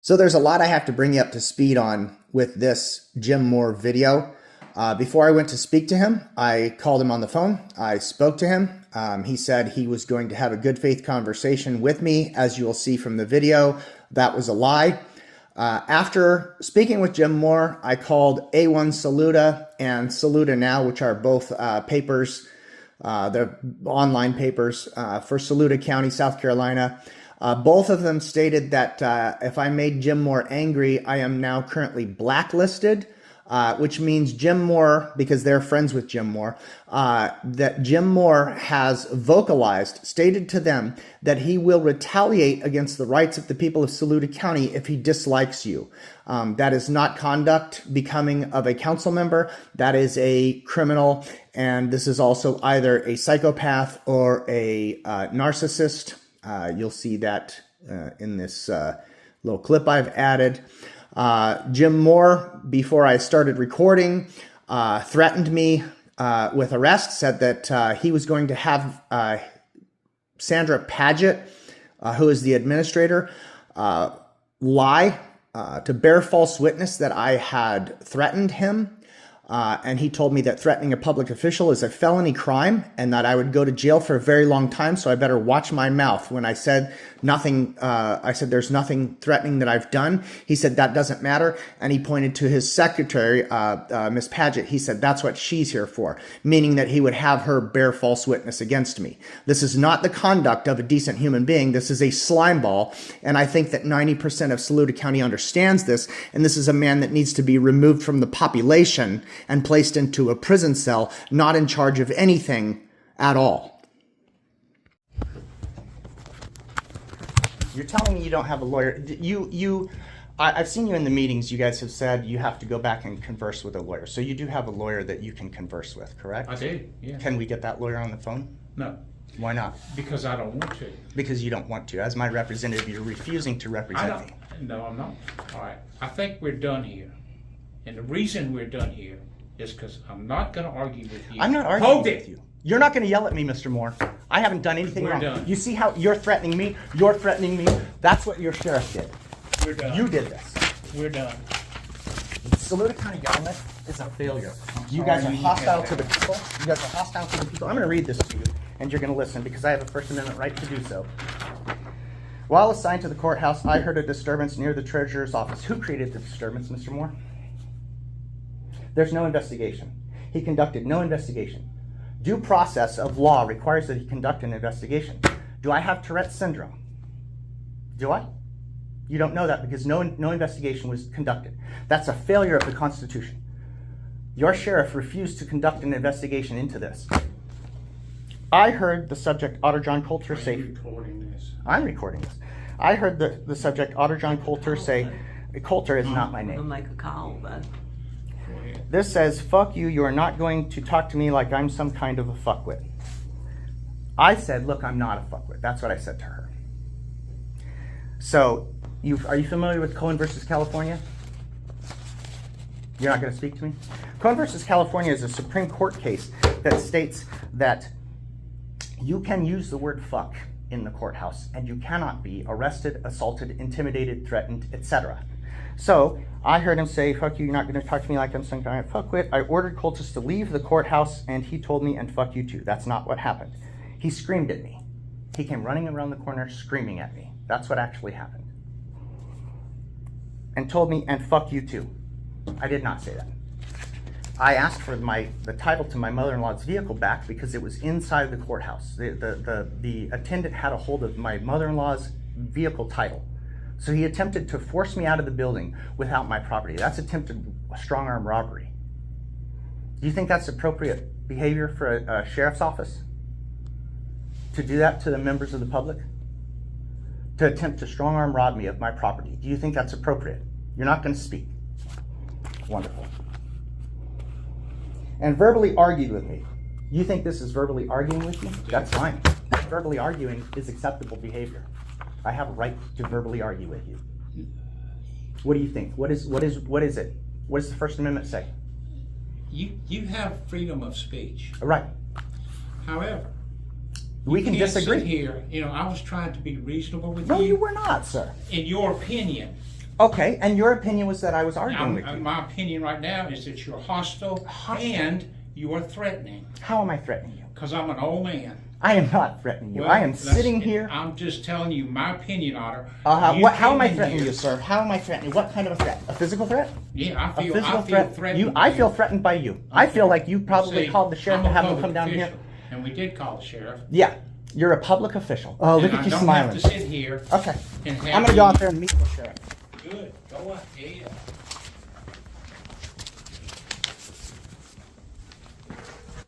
So there's a lot I have to bring you up to speed on with this Jim Moore video. Before I went to speak to him, I called him on the phone. I spoke to him. He said he was going to have a good faith conversation with me. As you will see from the video, that was a lie. After speaking with Jim Moore, I called A1 Saluda and Saluda Now, which are both papers, they're online papers for Saluda County, South Carolina. Both of them stated that if I made Jim Moore angry, I am now currently blacklisted, which means Jim Moore, because they're friends with Jim Moore, that Jim Moore has vocalized, stated to them that he will retaliate against the rights of the people of Saluda County if he dislikes you. That is not conduct becoming of a council member. That is a criminal, and this is also either a psychopath or a narcissist. You'll see that in this little clip I've added. Jim Moore, before I started recording, threatened me with arrest, said that he was going to have Sandra Paget, who is the administrator, lie to bear false witness that I had threatened him. And he told me that threatening a public official is a felony crime and that I would go to jail for a very long time, so I better watch my mouth. When I said nothing, I said there's nothing threatening that I've done. He said that doesn't matter, and he pointed to his secretary, Miss Paget. He said that's what she's here for, meaning that he would have her bear false witness against me. This is not the conduct of a decent human being. This is a slime ball, and I think that 90% of Saluda County understands this, and this is a man that needs to be removed from the population and placed into a prison cell, not in charge of anything at all. You're telling me you don't have a lawyer. I've seen you in the meetings. You guys have said you have to go back and converse with a lawyer. So you do have a lawyer that you can converse with, correct? I do, yeah. Can we get that lawyer on the phone? No. Why not? Because I don't want to. Because you don't want to. As my representative, you're refusing to represent me. No, I'm not. All right. I think we're done here. And the reason we're done here is because I'm not going to argue with you. I'm not arguing with you. You're not going to yell at me, Mr. Moore. I haven't done anything wrong. Done. You see how you're threatening me? You're threatening me. That's what your sheriff did. We're done. You did this. We're done. The Saluda County government is a failure. You guys are hostile to the people. You guys are hostile to the people. I'm going to read this to you, and you're going to listen because I have a First Amendment right to do so. While assigned to the courthouse, I heard a disturbance near the treasurer's office. Who created the disturbance, Mr. Moore? There's no investigation. He conducted no investigation. Due process of law requires that he conduct an investigation. Do I have Tourette's syndrome? Do I? You don't know that because no investigation was conducted. That's a failure of the Constitution. Your sheriff refused to conduct an investigation into this. I heard the subject, Otter John Coulter, say... Are you recording this? I'm recording this. I heard the subject, Otter John Coulter, say... Coulter is not my name. I'll make a call, but... This says, fuck you, you are not going to talk to me like I'm some kind of a fuckwit. I said, look, I'm not a fuckwit. That's what I said to her. So, are you familiar with Cohen versus California? You're not going to speak to me? Cohen versus California is a Supreme Court case that states that you can use the word fuck in the courthouse and you cannot be arrested, assaulted, intimidated, threatened, etc. So, I heard him say, fuck you, you're not going to talk to me like I'm some kind of fuckwit. I ordered Coltis to leave the courthouse, and he told me, and fuck you too. That's not what happened. He screamed at me. He came running around the corner screaming at me. That's what actually happened. And told me, and fuck you too. I did not say that. I asked for the title to my mother-in-law's vehicle back because it was inside the courthouse. The attendant had a hold of my mother-in-law's vehicle title. So he attempted to force me out of the building without my property. That's attempted strong-arm robbery. Do you think that's appropriate behavior for a sheriff's office? To do that to the members of the public? To attempt to strong-arm rob me of my property? Do you think that's appropriate? You're not going to speak. Wonderful. And verbally argued with me. You think this is verbally arguing with you? That's fine. Verbally arguing is acceptable behavior. I have a right to verbally argue with you. What do you think? What is it? What does the First Amendment say? You have freedom of speech. Right. However, we can disagree. Sit here, I was trying to be reasonable with you. No, you were not, sir. In your opinion, Okay, and your opinion was that I was arguing with you. My opinion right now is that you're hostile. And you are threatening. How am I threatening you? Because I'm an old man. I am not threatening you. Well, I am sitting here. I'm just telling you my opinion on her. How am I threatening you, sir? How am I threatening you? What kind of a threat? A physical threat? Yeah, A physical threat? threatened. I feel threatened by you. I feel like you probably called the sheriff to have him come down here. And we did call the sheriff. Yeah, you're a public official. Oh, look at you smiling. I don't have to sit here. Okay, And I'm gonna go out there and meet the sheriff. Good. Go ahead.